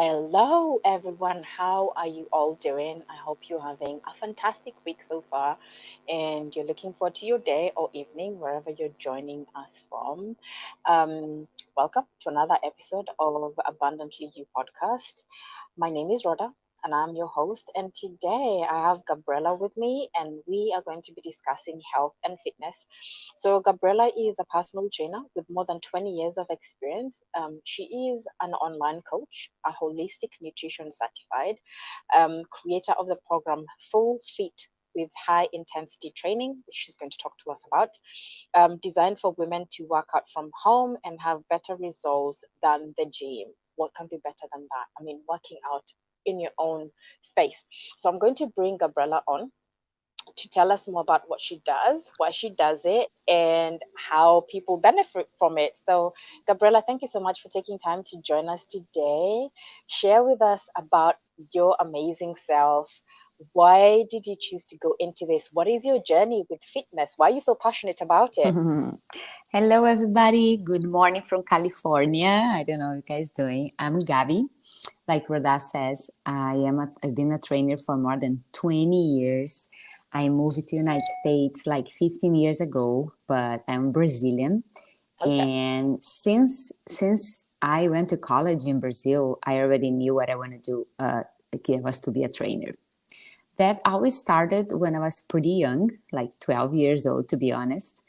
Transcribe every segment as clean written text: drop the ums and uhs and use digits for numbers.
Hello, everyone. How are you all doing? I hope you're having a fantastic week so far and you're looking forward to your day or evening, wherever you're joining us from. Welcome to another episode of Abundantly You podcast. My name is Rhoda and I'm your host. And today I have Gabriela with me, and we are going to be discussing health and fitness. So, Gabriela is a personal trainer with more than 20 years of experience. She is an online coach, a holistic nutrition certified, creator of the program Full Fit with high intensity training, which she's going to talk to us about, designed for women to work out from home and have better results than the gym. What can be better than that? I mean, working out in your own space. So I'm going to bring Gabriela on to tell us more about what she does, why she does it, and how people benefit from it. So, Gabriela, thank you so much for taking time to join us today. Share with us about your amazing self. Why did you choose to go into this? What is your journey with fitness? Why are you so passionate about it? Hello, everybody. Good morning from California. I don't know how you guys doing. I'm Gabi. Like Roda says, I've been a trainer for more than 20 years. I moved to United States like 15 years ago, but I'm Brazilian. Okay. And since I went to college in Brazil, I already knew what I wanted to do. Was to be a trainer. That always started when I was pretty young, like 12 years old, to be honest.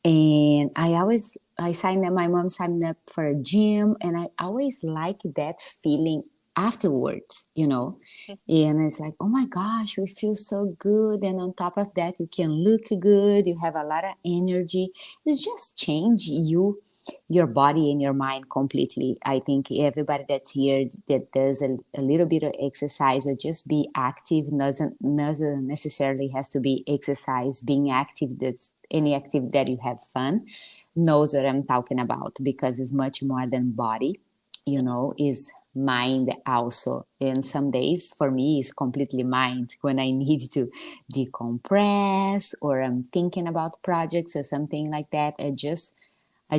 And I signed up, my mom signed up for a gym, and I always like that feeling afterwards, And it's like, oh my gosh, we feel so good. And on top of that, you can look good, you have a lot of energy. It's just change your body and your mind completely. I think everybody that's here that does a little bit of exercise or just be active doesn't necessarily has to be exercise. Being active, that's any activity that you have fun, knows what I'm talking about, because it's much more than body, is mind also. And some days for me it's completely mind when I need to decompress or I'm thinking about projects or something like that. I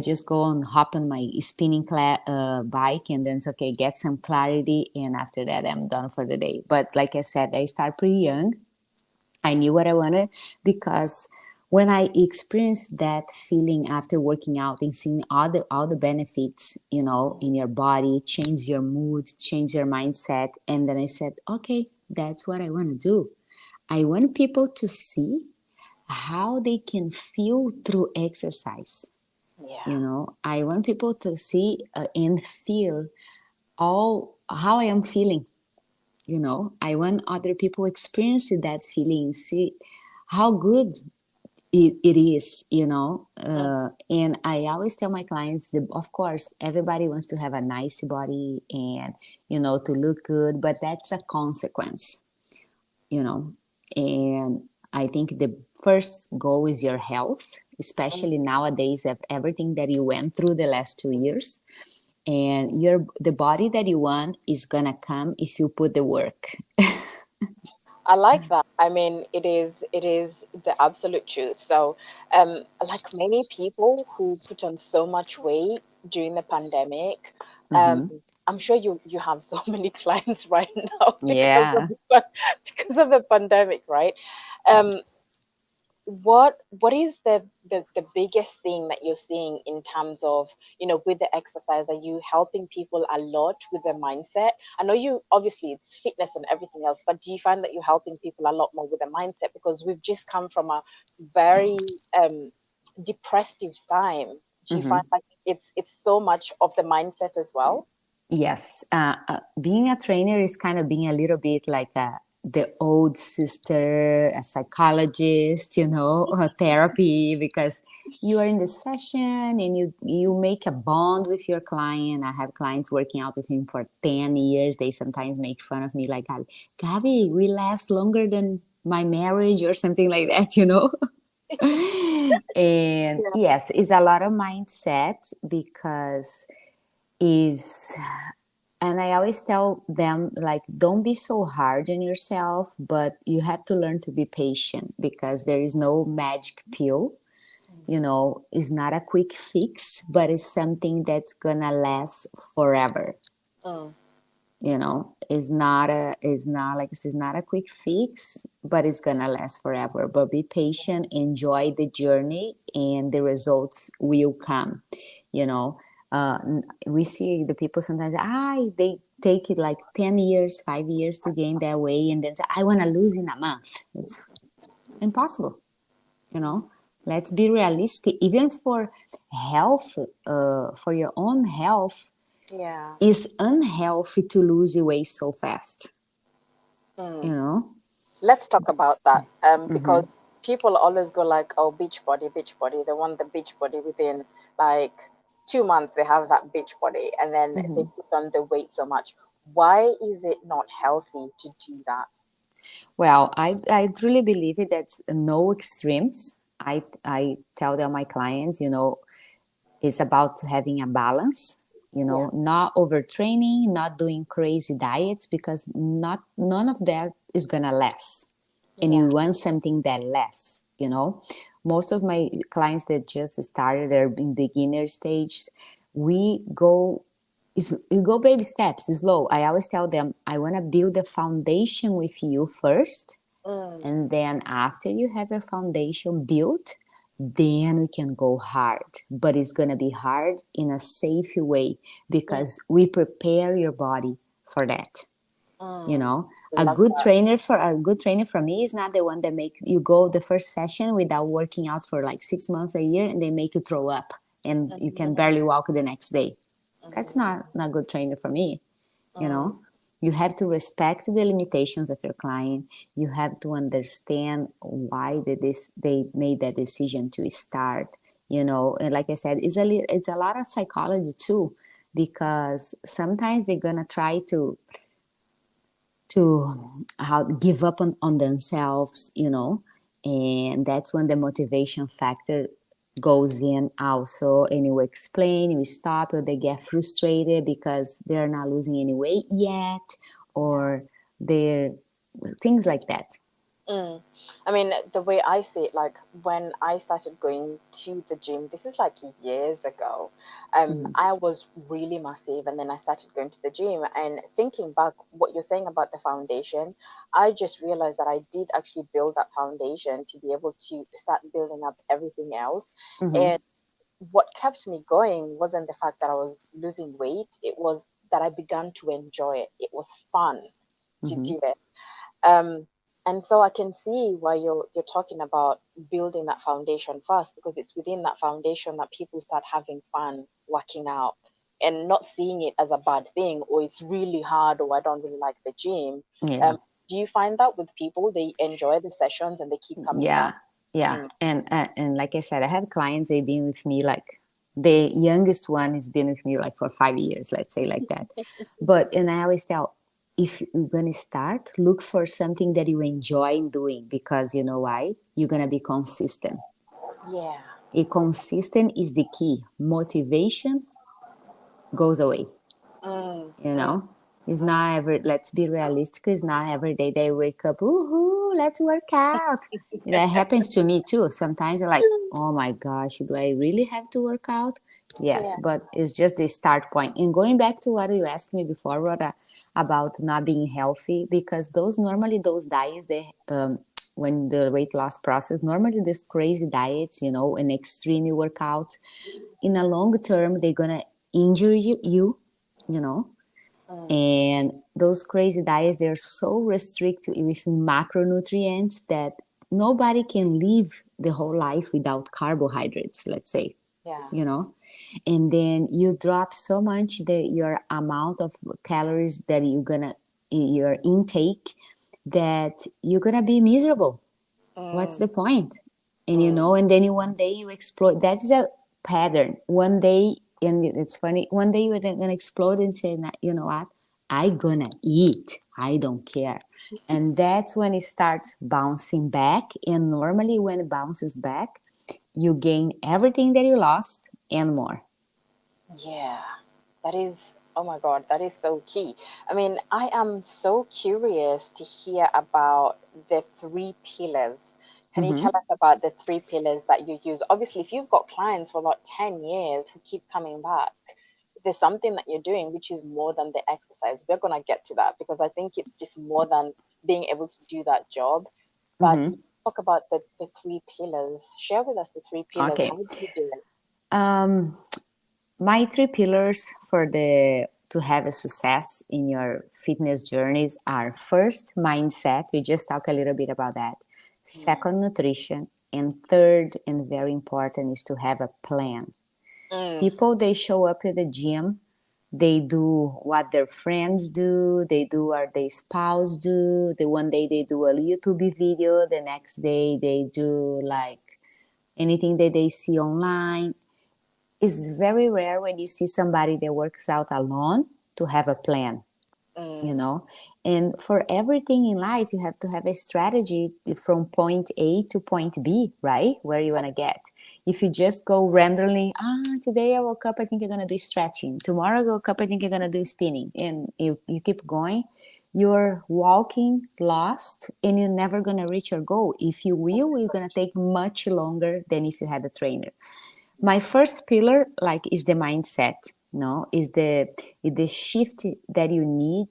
just go and hop on my spinning bike, and then it's okay, get some clarity, and after that I'm done for the day. But like I said, I start pretty young. I knew what I wanted, because when I experienced that feeling after working out and seeing all the benefits, in your body, change your mood, change your mindset, and then I said, okay, that's what I want to do. I want people to see how they can feel through exercise. Yeah. I want people to see and feel all how I am feeling. I want other people experience that feeling, see how good it is. And I always tell my clients that, of course, everybody wants to have a nice body and, to look good, but that's a consequence, you know. And I think the first goal is your health, especially nowadays of everything that you went through the last 2 years. And the body that you want is gonna come if you put the work. I like that. I mean, it is the absolute truth. So, like many people who put on so much weight during the pandemic, um, Hmm. I'm sure you have so many clients right now because of Yeah. because of the pandemic, right? Um, what is the biggest thing that you're seeing in terms of, with the exercise? Are you helping people a lot with their mindset? I know you, obviously it's fitness and everything else, but do you find that you're helping people a lot more with the mindset, because we've just come from a very depressive time? Do you find Hmm. like it's so much of the mindset as well? Yes, being a trainer is kind of being a little bit like the old sister, a psychologist, a therapy, because you are in the session and you make a bond with your client. I have clients working out with me for 10 years. They sometimes make fun of me like, Gabi, we last longer than my marriage or something like that. And Yeah. yes, it's a lot of mindset, because is and I always tell them, like, don't be so hard on yourself, but you have to learn to be patient, because there is no magic pill. It's not a quick fix, but it's something that's gonna last forever. Mm. You know, is not like this is not a quick fix, but it's gonna last forever. But be patient, enjoy the journey, and the results will come. You know, we see the people sometimes, they take it like 10 years, 5 years to gain that weight, and then say, I want to lose in a month. It's impossible. You know, let's be realistic. Even for health, for your own health, Yeah. it's unhealthy to lose weight so fast. You Mm. know. Let's talk about that. Mm-hmm. Because people always go like, oh, beach body, beach body. They want the beach body within like 2 months. They have that beach body, and then they Mm-hmm. put on the weight so much. Why is it not healthy to do that? Well, I truly believe it. That's no extremes. I tell them my clients, it's about having a balance. Yeah, Not overtraining, not doing crazy diets, because not none of that is gonna last. And yeah, you want something that lasts. Most of my clients that just started, they're in beginner stage. We go baby steps, slow. I always tell them, I want to build a foundation with you first, mm, and then after you have your foundation built, then we can go hard. But it's going to be hard in a safe way, mm, because we prepare your body for that. you mm. know a Love good that. trainer for a good trainer for me is not the one that makes you go the first session without working out for like 6 months, a year, and they make you throw up and you can Mhm, barely walk the next day. That's mhm, not a good trainer for me. you mm, know you have to respect the limitations of your client. You have to understand why they made that decision to start. And like I said, it's a lot of psychology too, because sometimes they're gonna try to how give up on themselves, and that's when the motivation factor goes in also. And you explain, you stop, or they get frustrated because they're not losing any weight yet, yeah. or they're things like that. Mm. I mean, the way I see it, like when I started going to the gym, this is like years ago. Mm-hmm. I was really massive, and then I started going to the gym. And thinking back, what you're saying about the foundation, I just realized that I did actually build that foundation to be able to start building up everything else. Mm-hmm. And what kept me going wasn't the fact that I was losing weight; it was that I began to enjoy it. It was fun to Mm-hmm. do it. Um, and so I can see why you're talking about building that foundation first, because it's within that foundation that people start having fun working out and not seeing it as a bad thing, or it's really hard, or I don't really like the gym. Yeah. Um, do you find that with people, they enjoy the sessions and they keep coming back? Yeah, yeah. Mm, And like I said, I have clients, they've been with me, like the youngest one has been with me like for 5 years, let's say, like that. And I always tell, if you're gonna start, look for something that you enjoy doing, because you know why? You're gonna be consistent. yeah. A consistent is the key. Motivation goes away. Mm, you mm, know it's not ever, let's be realistic, it's not every day they wake up, ooh, let's work out. That happens to me too sometimes. I'm like, oh my gosh, do I really have to work out? Yes, yeah. but it's just the start point. And going back to what you asked me before, Rhoda, about not being healthy, because those diets, they when the weight loss process, normally these crazy diets, and extreme workouts, in a long term, they're gonna injure you know Mm, and those crazy diets, they're so restricted with macronutrients that nobody can live the whole life without carbohydrates, let's say. yeah. you know and then you drop so much your amount of calories that your intake, that you're gonna be miserable. What's Mm, the point? And mm, and then one day you explode. That's a pattern. One day, and it's funny, one day you're gonna explode and say, you know what? I gonna eat. I don't care. And that's when it starts bouncing back. And normally when it bounces back, you gain everything that you lost and more. yeah. That is, oh my God, that is so key. I mean, I am so curious to hear about the three pillars. Can you Mm-hmm. tell us about the three pillars that you use? Obviously, if you've got clients for about 10 years who keep coming back, there's something that you're doing which is more than the exercise. We're gonna get to that because I think it's just more than being able to do that job. But Mm-hmm. talk about the three pillars. Share with us the three pillars. Okay. How do you do it? Um, my three pillars for the to have a success in your fitness journeys are: first, mindset. We just talked a little bit about that. Mm, Second, nutrition. And third, and very important, is to have a plan. mm, People, they show up at the gym, they do what their friends do, they do what their spouse do. The one day they do a YouTube video, the next day they do like anything that they see online. It's very rare when you see somebody that works out alone to have a plan, you mm, know. And for everything in life, you have to have a strategy from point A to point B, right, where you want to get. If you just go randomly, today I woke up, I think I'm going to do stretching, tomorrow I woke up, I think I'm going to do spinning, and you keep going, you're walking lost and you're never going to reach your goal. If you will, you're going to take much longer than if you had a trainer. My first pillar like is the mindset, no, is the shift that you need,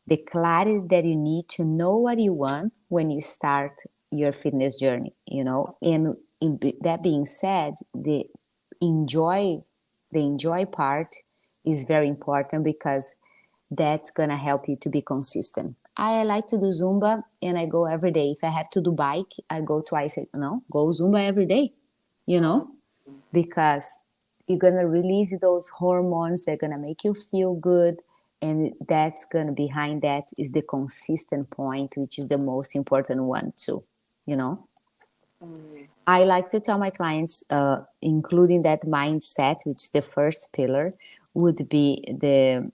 the clarity that you need to know what you want when you start your fitness journey, and that being said, enjoy the enjoy part is very important because that's gonna help you to be consistent. I like to do Zumba and I go every day. If I have to do bike, I go twice. No, go Zumba every day, you mm, know because you're going to release those hormones. They're going to make you feel good, and that's going to behind that is the consistent point, which is the most important one too, you know mm, I like to tell my clients, including that mindset, which the first pillar would be the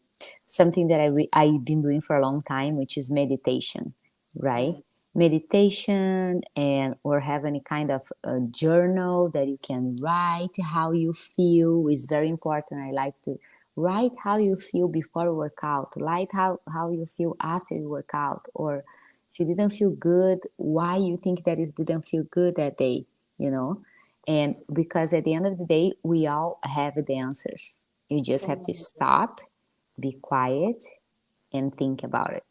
something that I've been doing for a long time, which is meditation, right? mm, Meditation, and or have any kind of a journal that you can write how you feel is very important. I like to write how you feel before you work out, write how you feel after you work out, or if you didn't feel good, why you think that you didn't feel good that day, you know? And because at the end of the day, we all have the answers. You just have to mm, stop, be quiet, and think about it,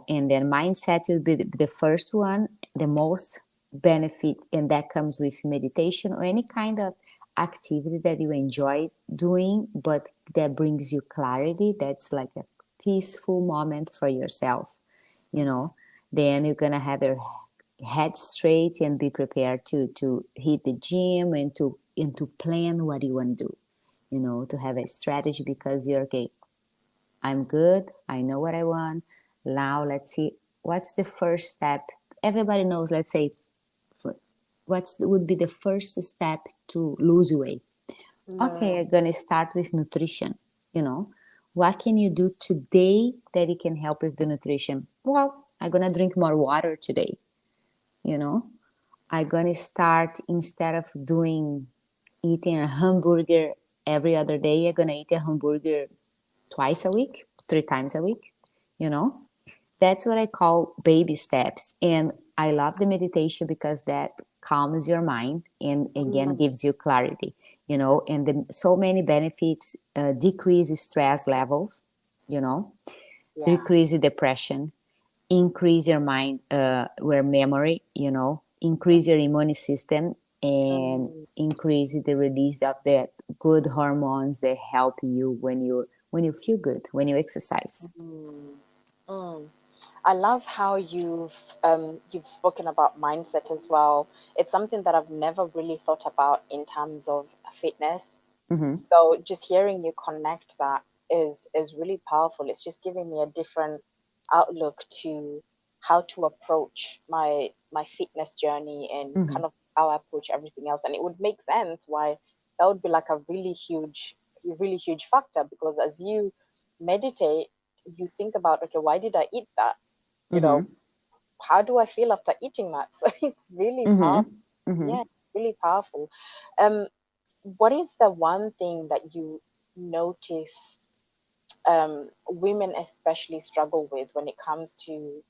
And then mindset will be the first one, the most benefit, and that comes with meditation or any kind of activity that you enjoy doing, but that brings you clarity. That's like a peaceful moment for yourself, you mm, know. Then you're gonna have your head straight and be prepared to hit the gym and to plan what you want to do, to have a strategy because you're okay. I'm good. I know what I want. Now let's see what's the first step. Everybody knows. Let's say would be the first step to lose weight. Okay, no, I'm gonna start with nutrition. You know, what can you do today that it can help with the nutrition? Well, I'm gonna drink more water today. You know, I'm gonna start instead of doing eating a hamburger every other day. I'm gonna eat a hamburger twice a week, 3 times a week. You know, that's what I call baby steps. And I love the meditation because that calms your mind and again mm, gives you clarity, and so many benefits, decrease stress levels, you know, yeah, decrease depression, increase your mind, where memory, increase your immune system, and mm, increase the release of the good hormones that help you when you feel good, when you exercise. mm, mm. I love how you've spoken about mindset as well. It's something that I've never really thought about in terms of fitness. Mm-hmm, So just hearing you connect that is really powerful. It's just giving me a different outlook to how to approach my fitness journey and mm-hmm, kind of how I approach everything else. And it would make sense why that would be like a really huge factor because as you meditate, you think about, okay, why did I eat that? You mm-hmm, know, how do I feel after eating that? So it's really powerful. mm-hmm, mm-hmm. Yeah, really powerful. Um, what is the one thing that you notice women especially struggle with when it comes to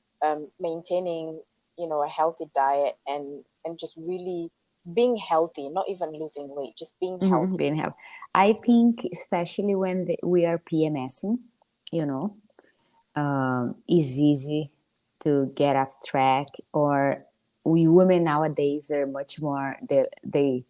maintaining, a healthy diet and just really being healthy, not even losing weight, just being healthy. Being healthy. I think especially when we are PMSing, you know, is easy to get off track. Or we women nowadays are much more they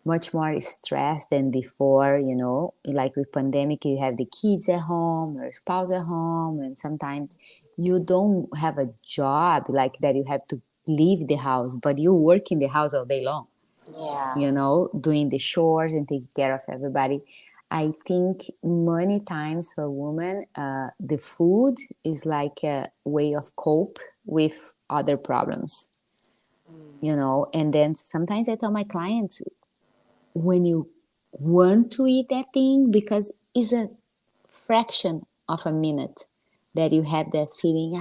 much more stressed than before. You know, like with pandemic, you have the kids at home, your spouse at home, and sometimes you don't have a job like that. You have to leave the house, but you work in the house all day long, Yeah. you know, doing the chores and taking care of everybody. I think many times for women, the food is like a way of cope with other problems, Mm. you know. And then sometimes I tell my clients, when you want to eat that thing, because it's a fraction of a minute that you have that feeling,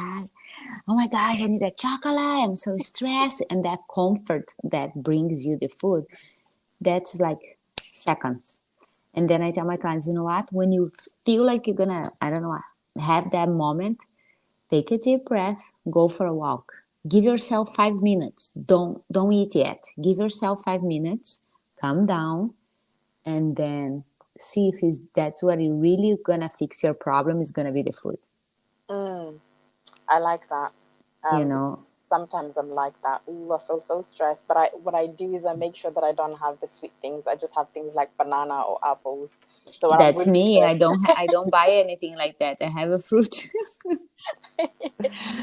oh my gosh, I need a chocolate, I'm so stressed, and that comfort that brings you the food, that's like seconds. And then I tell my clients, you know what? When you feel like you're gonna, I don't know, have that moment, take a deep breath, go for a walk. Give yourself 5 minutes. Don't eat yet. Give yourself 5 minutes, calm down, and then see if that's what is really gonna fix your problem is gonna be the food. Mm. I like that. You Because know, sometimes I'm like that. Ooh, I feel so stressed. But what I do is I make sure that I don't have the sweet things. I just have things like banana or apples. So when I'm that's really me. I stressed, don't buy anything like that. I have a fruit.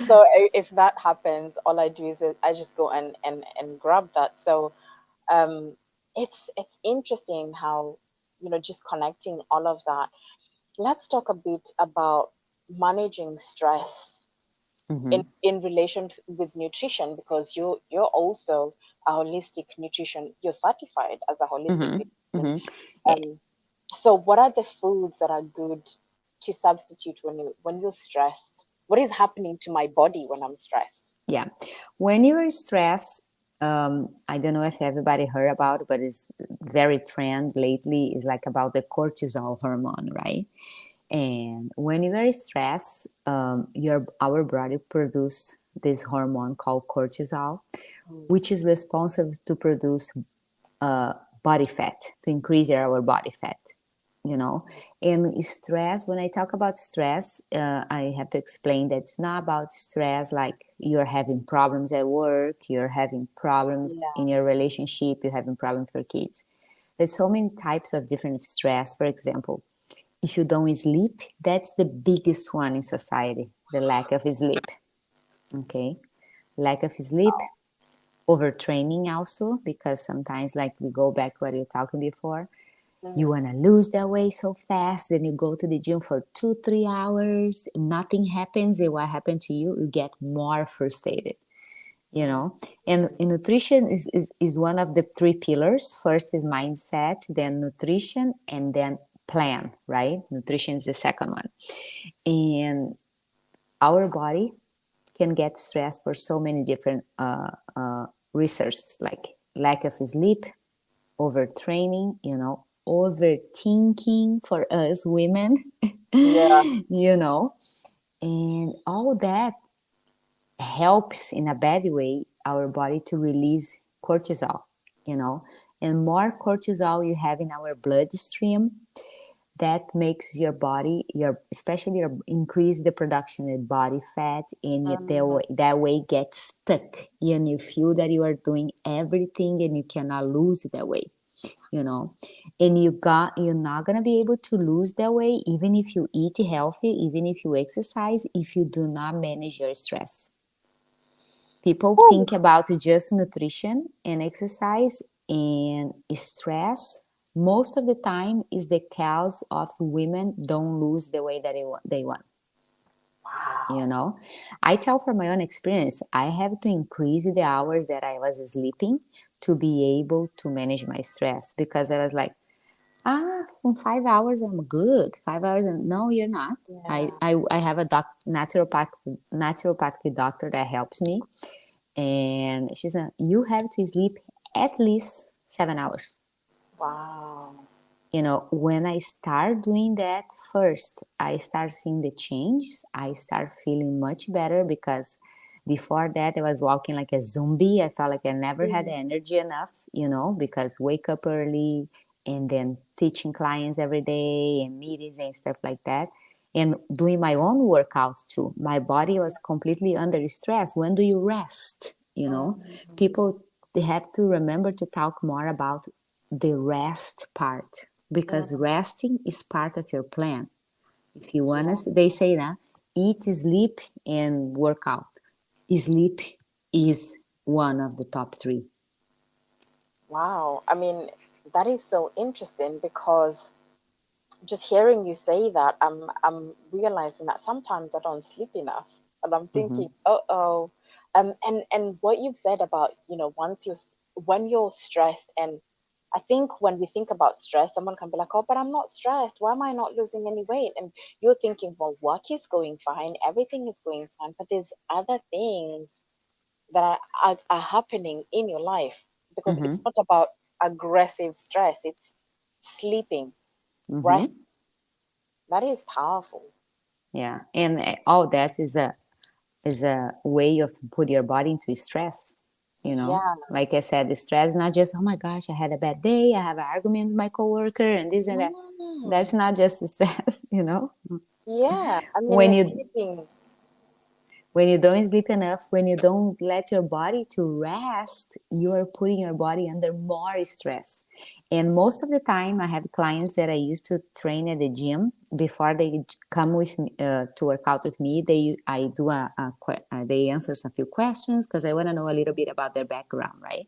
so if that happens, all I do is I just go and grab that. So um, it's interesting how, just connecting all of that. Let's talk a bit about managing stress Hmm. in relation with nutrition, because you're also a holistic nutrition. You're certified as a holistic Hmm. nutrition. Hmm. Um, so what are the foods that are good to substitute when you're stressed? What is happening to my body when I'm stressed? Yeah. When you're stressed, I don't know if everybody heard about it, but it's very trend lately. Is like about the cortisol hormone, right? And when you are stressed, our body produce this hormone called cortisol, Mm. which is responsible to produce uh, body fat, to increase our body fat, you know. And stress, when I talk about stress, I have to explain that it's not about stress like you're having problems at work, you're having problems Yeah. in your relationship, you're having problems for kids. There's so many types of different stress. For example, if you don't sleep, that's the biggest one in society, the lack of sleep. Okay, lack of sleep, overtraining also, because sometimes, like, we go back to what you're talking before, you Mm. want to lose that weight so fast, then you go to the gym for 2 3 hours, nothing happens, and what happened to you, you get more frustrated, you Mm. know. And nutrition is one of the three pillars. First is mindset, then nutrition, and then plan, right? Nutrition is the second one. And our body can get stressed for so many different reasons, like lack of sleep, overtraining, you know, overthinking for us women, Yeah. you know, and all that helps in a bad way our body to release cortisol, you know. And more cortisol you have in our bloodstream, that makes your body, your especially your increase the production of body fat, and Mm. that way gets stuck, and you feel that you are doing everything and you cannot lose that weight, you know. And you're not gonna be able to lose that weight even if you eat healthy, even if you exercise, if you do not manage your stress. People Ooh. think about just nutrition and exercise, and stress most of the time is the cause of women don't lose the way that they want, you Wow. know. I tell from my own experience, I have to increase the hours that I was sleeping to be able to manage my stress, because I was like, in 5 hours I'm good. 5 hours, and no, you're not. Yeah. I have a naturopathic doctor that helps me, and she said, you have to sleep at least 7 hours. Wow. You know, when I start doing that, first I start seeing the changes, I start feeling much better, because Before that, I was walking like a zombie. I felt like I never had Mhm. energy enough, because wake up early and then teaching clients every day and meetings and stuff like that. And doing my own workouts too. My body was completely under stress. When do you rest? Mhm. People, they have to remember to talk more about the rest part, because Mhm. resting is part of your plan. If you want Yeah. to, they say that eat, sleep, and work out. Sleep is one of the top three. Wow. I mean, that is so interesting because just hearing you say that, I'm realizing that sometimes I don't sleep enough, and I'm Mm-hmm. thinking, oh, and what you've said about, once when you're stressed, and I think when we think about stress, someone can be like, oh, but I'm not stressed. Why am I not losing any weight? And you're thinking, well, work is going fine, everything is going fine, but there's other things that are happening in your life, because Mm-hmm. it's not about aggressive stress, it's sleeping, rest. Mm-hmm. That is powerful. Yeah, and all that is a way of put your body into stress. Yeah. Like I said, the stress is not just, oh my gosh, I had a bad day, I have an argument with my coworker, and this and that. That's Mm. not just stress. Yeah. I When mean, you sleeping. when you don't sleep enough, when you don't let your body to rest, you are putting your body under more stress. And most of the time, I have clients that I used to train at the gym. Before they come with me, to work out with me, I do they answer a few questions because I want to know a little bit about their background, right?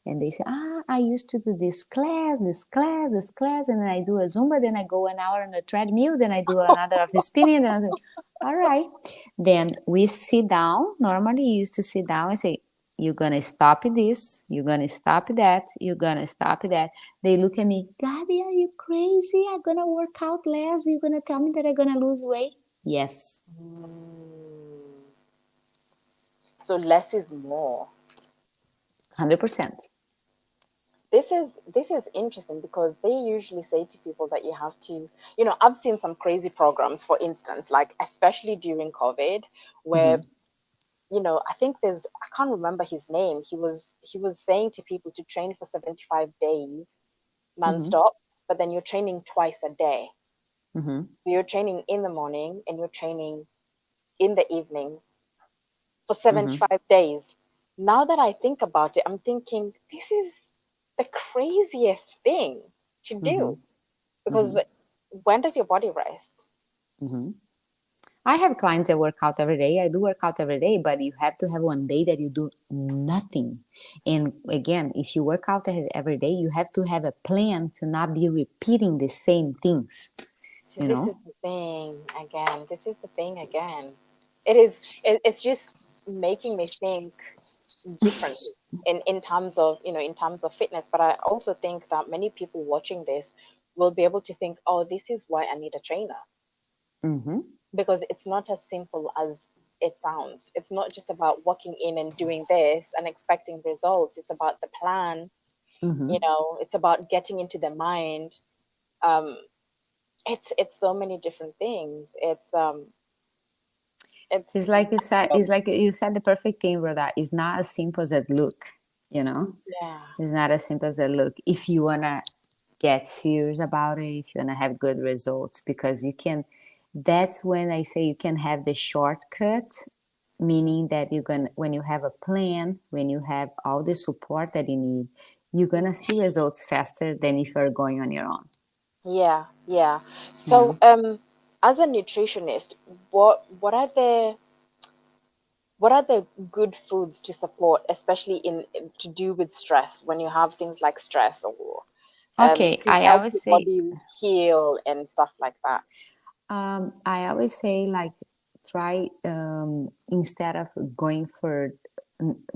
And they say, I used to do this class, this class, this class, and then I do a Zumba, then I go an hour on the treadmill, then I do another of the spinning, then I say, all right. Then we sit down. Normally, you used to sit down and say, you're gonna stop this, you're gonna stop that, you're gonna stop that. They look at me, Gabby, are you crazy? I'm gonna work out less. You're gonna tell me that I'm gonna lose weight? Yes, Mm. So less is more. 100%. This is interesting because they usually say to people that you have to, I've seen some crazy programs, for instance, like especially during COVID, where, Mm-hmm, I think I can't remember his name. He was saying to people to train for 75 days mm-hmm, nonstop, but then you're training twice a day. mm-hmm, So you're training in the morning and you're training in the evening for mm-hmm, 75 days. Now that I think about it, I'm thinking this is the craziest thing to mm-hmm, do, because mm-hmm, when does your body rest? mm-hmm. I have clients that work out every day. I do work out every day, but you have to have one day that you do nothing. And again, if you work out every day, you have to have a plan to not be repeating the same things, See, you this know? is the thing again. This is the thing again. It's just making me think differently in terms of, in terms of fitness. But I also think that many people watching this will be able to think, oh, this is why I need a trainer, Mm-hmm, because it's not as simple as it sounds. It's not just about walking in and doing this and expecting results. It's about the plan, mm-hmm. it's about getting into the mind. Um, it's so many different things. It's It's like you said the perfect thing, brother. It's not as simple as it look. yeah, It's not as simple as it look. If you wanna get serious about it, if you wanna have good results, because you can, that's when I say you can have the shortcut, meaning that you're gonna, when you have a plan, when you have all the support that you need, you're gonna see results faster than if you're going on your own. yeah. Yeah. So as a nutritionist, what are the good foods to support, especially to do with stress, when you have things like stress, or Okay, to help your body heal and stuff like that? I always say like try, instead of going for,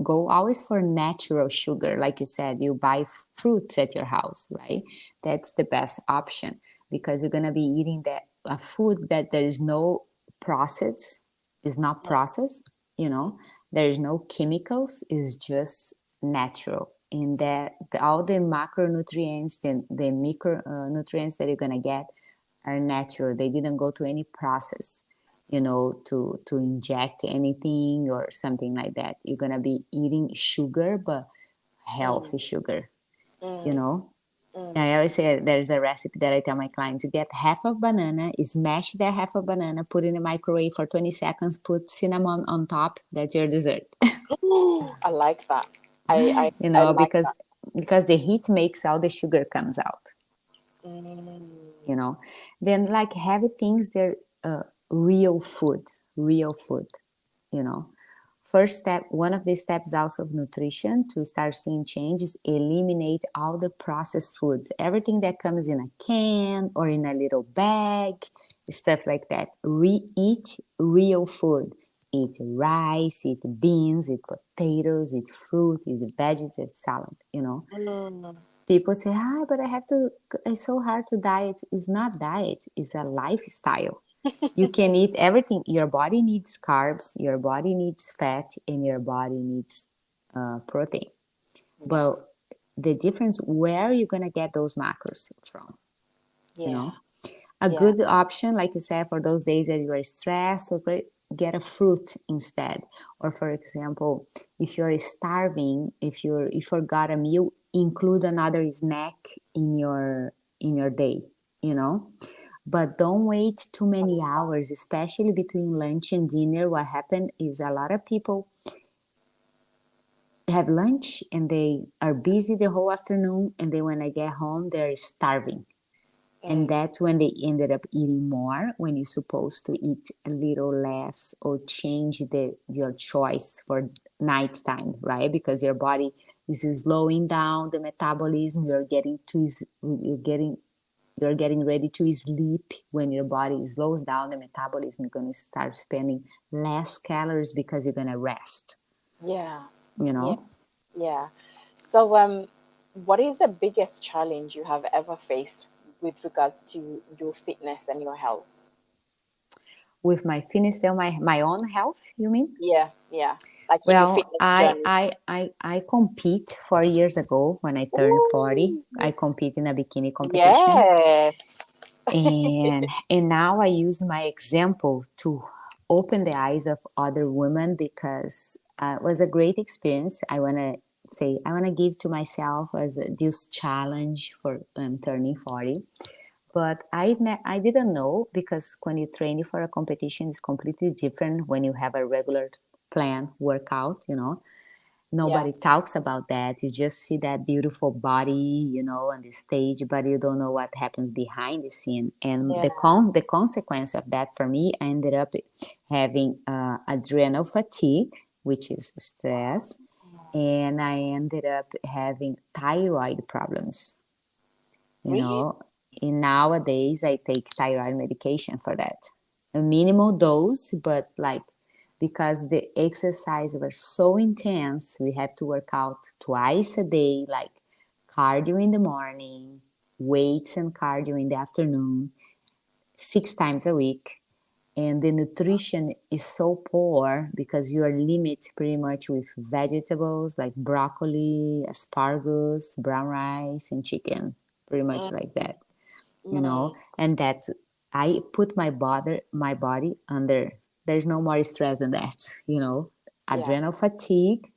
go always for natural sugar. Like you said, you buy fruits at your house, right? That's the best option, because you're gonna be eating that a food that there is no process, is not processed. There is no chemicals. Is just natural. In that all the macronutrients and the micronutrients that you're gonna get are natural. They didn't go to any process. to inject anything or something like that. You're gonna be eating sugar, but healthy Mm, sugar, you mm, know. mm. I always say there's a recipe that I tell my clients to get half of banana, smash that half of banana, put it in the microwave for 20 seconds, put cinnamon on top. That's your dessert. I like that. I like Because that. the heat makes all the sugar comes out. you Mm, know then like heavy things, they're uh, real food, real food you know First step, one of the steps also of nutrition to start seeing change is eliminate all the processed foods, everything that comes in a can or in a little bag, stuff like that. Eat real food. Eat rice, eat beans, eat potatoes, eat fruit, eat veggies, eat salad. mm. People say, but I have to, it's so hard to diet. It's not diet, it's a lifestyle. You can eat everything. Your body needs carbs, your body needs fat, and your body needs protein. Yeah, But the difference, where are you going to get those macros from? You yeah, know, a yeah. good option, like you said, for those days that you are stressed, or get a fruit instead. Or for example, if you're starving, if you forgot a meal, include another snack in your day. You know, but don't wait too I many love that. hours, especially between lunch and dinner. What happened is a lot of people have lunch and they are busy the whole afternoon, and then when I get home, they're starving. And Mm, that's when they ended up eating more, when you're supposed to eat a little less, or change your choice for nighttime, right? Because your body is slowing down the metabolism. You're getting ready to sleep. When your body slows down the metabolism, you're going to start spending less calories because you're going to rest yeah, you yeah, know yeah. So, what is the biggest challenge you have ever faced with regards to your fitness and your health? with my fitness and my own health, you mean? Yeah, yeah. Like in your Well, fitness i journey. i i, I compete 4 years ago. When I turned 40, Ooh, I compete in a bikini competition. yes. And now I use my example to open the eyes of other women, because it was a great experience. I want to give to myself as this challenge for turning 40. But I didn't know, because when you train for a competition, it's completely different when you have a regular plan workout. Yeah, Nobody talks about that. You just see that beautiful body on the stage, but you don't know what happens behind the scene. And yeah. the consequence of that for me, I ended up having adrenal fatigue, which is stress, and I ended up having thyroid problems. You Really? know, and nowadays I take thyroid medication for that. A minimal dose, but like, because the exercise were so intense, we have to work out twice a day, like cardio in the morning, weights and cardio in the afternoon, 6 times a week. And the nutrition is so poor, because you are limited pretty much with vegetables like broccoli, asparagus, brown rice, and chicken, pretty much Mm, like that. mm, And that I put my body under. There's no more stress than that. yeah. Adrenal fatigue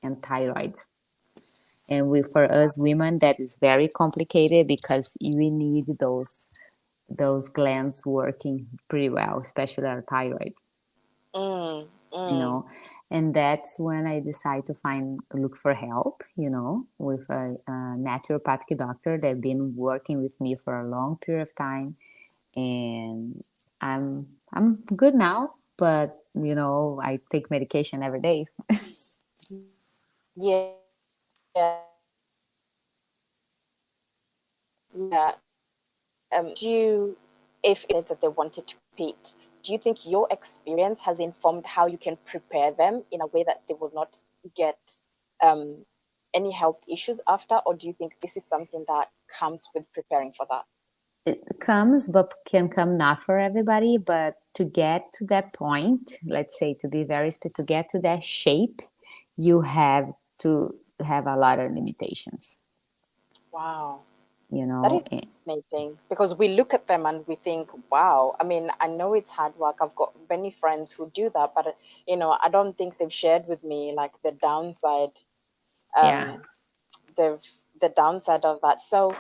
and thyroid. And for us women, that is very complicated, because we need those glands working pretty well, especially our thyroid. Mm, you mm, know and that's when I decide to look for help, with a naturopathic doctor that been working with me for a long period of time. And I'm good now, but I take medication every day. yeah. Yeah. Do if it that they wanted to compete, do you think your experience has informed how you can prepare them in a way that they will not get um, any health issues after, or do you think this is something that comes with preparing for that? It comes, but can come not for everybody. But to get to that point, let's say, to be very to get to that shape, you have to have a lot of limitations. Wow. you That know. is fascinating because we look at them and we think, wow. I mean, I know it's hard work. I've got many friends who do that, but I don't think they've shared with me like the downside, Yeah. um, the the downside of that. So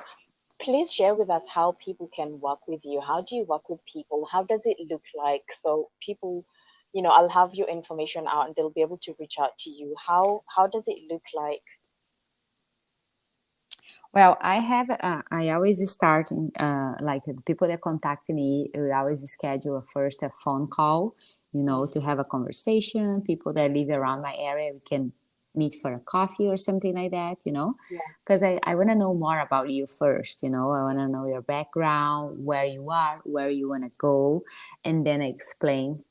please share with us how people can work with you. How do you work with people? How does it look like? So people, I'll have your information out and they'll be able to reach out to you. How does it look like? Well, I always start in, like the people that contact me, we always schedule a phone call, Mm, to have a conversation. People that live around my area, we can meet for a coffee or something like that, yeah. because I want to know more about you first, I want to know your background, where you are, where you want to go, and then I explain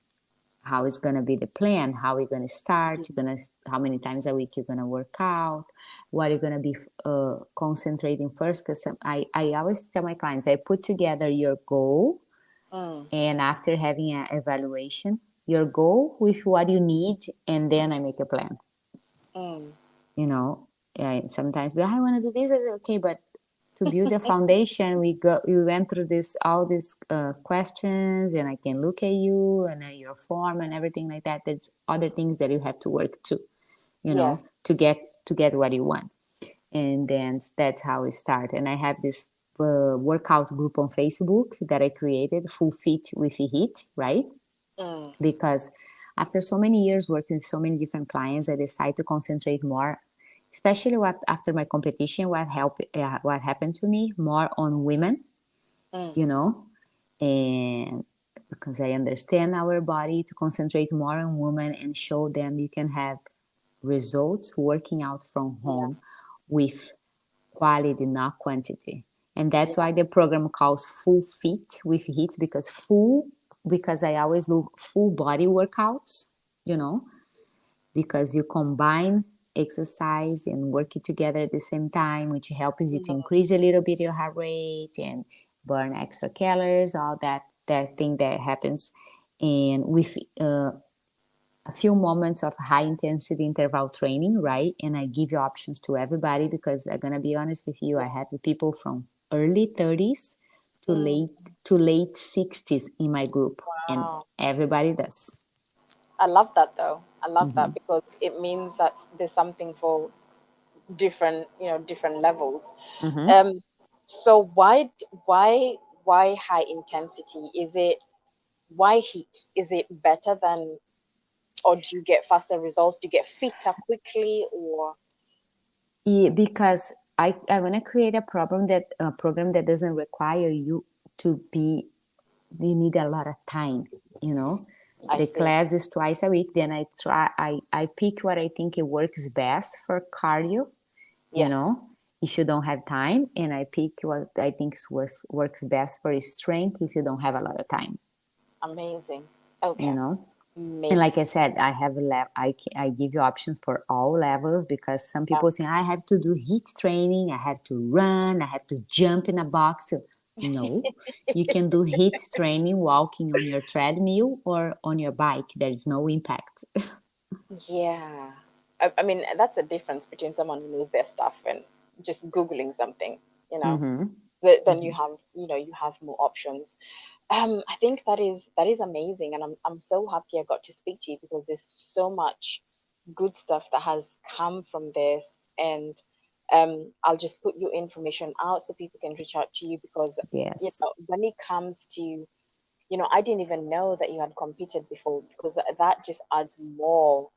how it's going to be the plan, how we're going to start, Mm, how many times a week you're going to work out, what you're going to be concentrating first. Because I always tell my clients, I put together your goal, mm, and after having an evaluation, your goal with what you need, and then I make a plan. mm, you know Sometimes, but I want to do this. Okay, but to build a foundation, we went through this all these questions, and I can look at you and your form and everything like that. There's other things that you have to work to, yes. to get what you want. And then that's how we start. And I have this workout group on Facebook that I created, Full Fit with HIIT, right? Mm, Because after so many years working with so many different clients, I decided to concentrate more, especially what after my competition, what happened to me more on women, mm, you know, and because I understand our body, to concentrate more on women and show them you can have results working out from yeah. home with quality, not quantity. And that's Yeah. why the program calls Full Fit with HIIT, because I always look full body workouts, you know, because you combine exercise and work it together at the same time, which helps you to Mhm. increase a little bit your heart rate and burn extra calories, all that thing that happens. And with a few moments of high intensity interval training, right? And I give you options to everybody, because I'm gonna be honest with you, I have people from early 30s to Mm, late 60s in my group, and wow. everybody does. I love that though. I love Mm-hmm. that because it means that there's something for different levels. Mm-hmm. Um, so why high intensity? Is it why heat? Is it better than, or do you get faster results? Do you get fitter quickly or Yeah, because I want to create a program that doesn't require you to be. You need a lot of time, you know. I The see. class is twice a week. Then I pick what I think it works best for cardio, you Yes, know, if you don't have time, and I pick what I think works best for strength if you don't have a lot of time, amazing. you Okay, know. And like makes I said, I give you options for all levels, because some yeah. people say I have to do heat training, I have to run, I have to jump in a box. No, you can do heat training walking on your treadmill or on your bike. There is no impact. Yeah. I mean, that's a difference between someone who knows their stuff and just Googling something, you know. Mm-hmm. Then Mm-hmm. you have more options. I think that is amazing, and I'm so happy I got to speak to you because there's so much good stuff that has come from this, and I'll just put your information out so people can reach out to you because Yes. when it comes to I didn't even know that you had competed before because that just adds more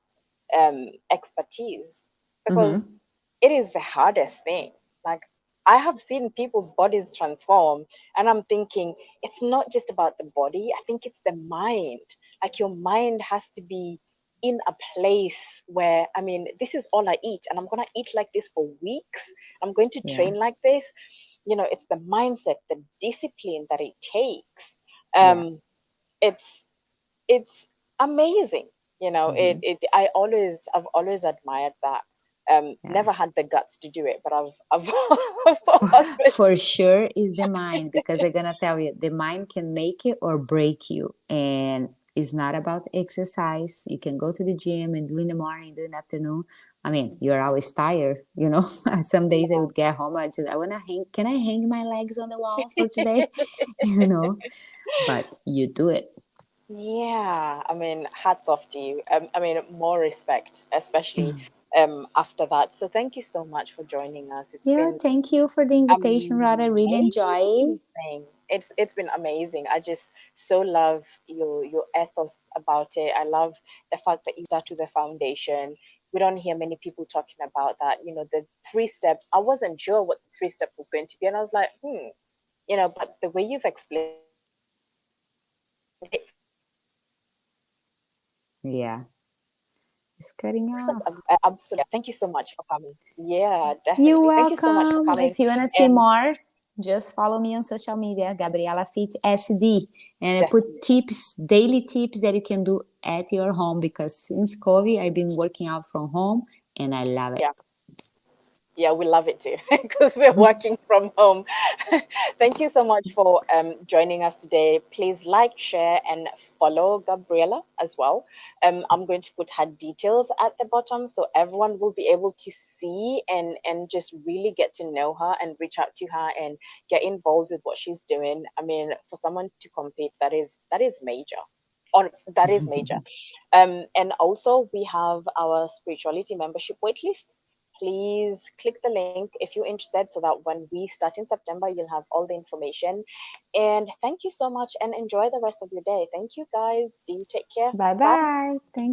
expertise because Mm-hmm. it is the hardest thing. Like, I have seen people's bodies transform, and I'm thinking it's not just about the body. I think it's the mind. Like, your mind has to be in a place where, I mean, this is all I eat, and I'm going to eat like this for weeks. I'm going to Yeah. train like this. It's the mindset, the discipline that it takes. Yeah. Um, it's it's amazing. Mm-hmm. I've always admired that. Yeah. Never had the guts to do it, but I've I've always. For sure is the mind, because I'm gonna tell you, the mind can make it or break you. And it's not about exercise. You can go to the gym and do in the morning, do in the afternoon. I mean, you're always tired, you know. Some days I would get home, I want to hang, can I hang my legs on the wall for today? You know, but you do it. Yeah, I mean, hats off to you. I mean, more respect, especially after that. So thank you so much for joining us. It's Yeah, been thank you for the invitation, Rod. I really enjoy. amazing. It's been amazing. I just so love your ethos about it. I love the fact that you start with the foundation. We don't hear many people talking about that. You know, the three steps. I wasn't sure what the three steps was going to be, and I was like, you know, but the way you've explained it, Yeah, it's cutting makes sense. off. Absolutely. Thank you so much for coming. Yeah, You're definitely. Thank you so much for welcome. coming. If you want to see And more, just follow me on social media, Gabriela Fit SD. And I put definitely, tips, daily tips that you can do at your home because since COVID, I've been working out from home and I love it. yeah. Yeah, we love it too because we're working from home. Thank you so much for joining us today. Please like, share, and follow Gabriela as well. I'm going to put her details at the bottom so everyone will be able to see and just really get to know her and reach out to her and get involved with what she's doing. I mean, for someone to compete, that is major. Or that is major. And also, we have our spirituality membership waitlist. Please click the link if you're interested so that when we start in September, you'll have all the information. And thank you so much and enjoy the rest of your day. Thank you, guys. Do you take care? Bye Bye. bye. Thank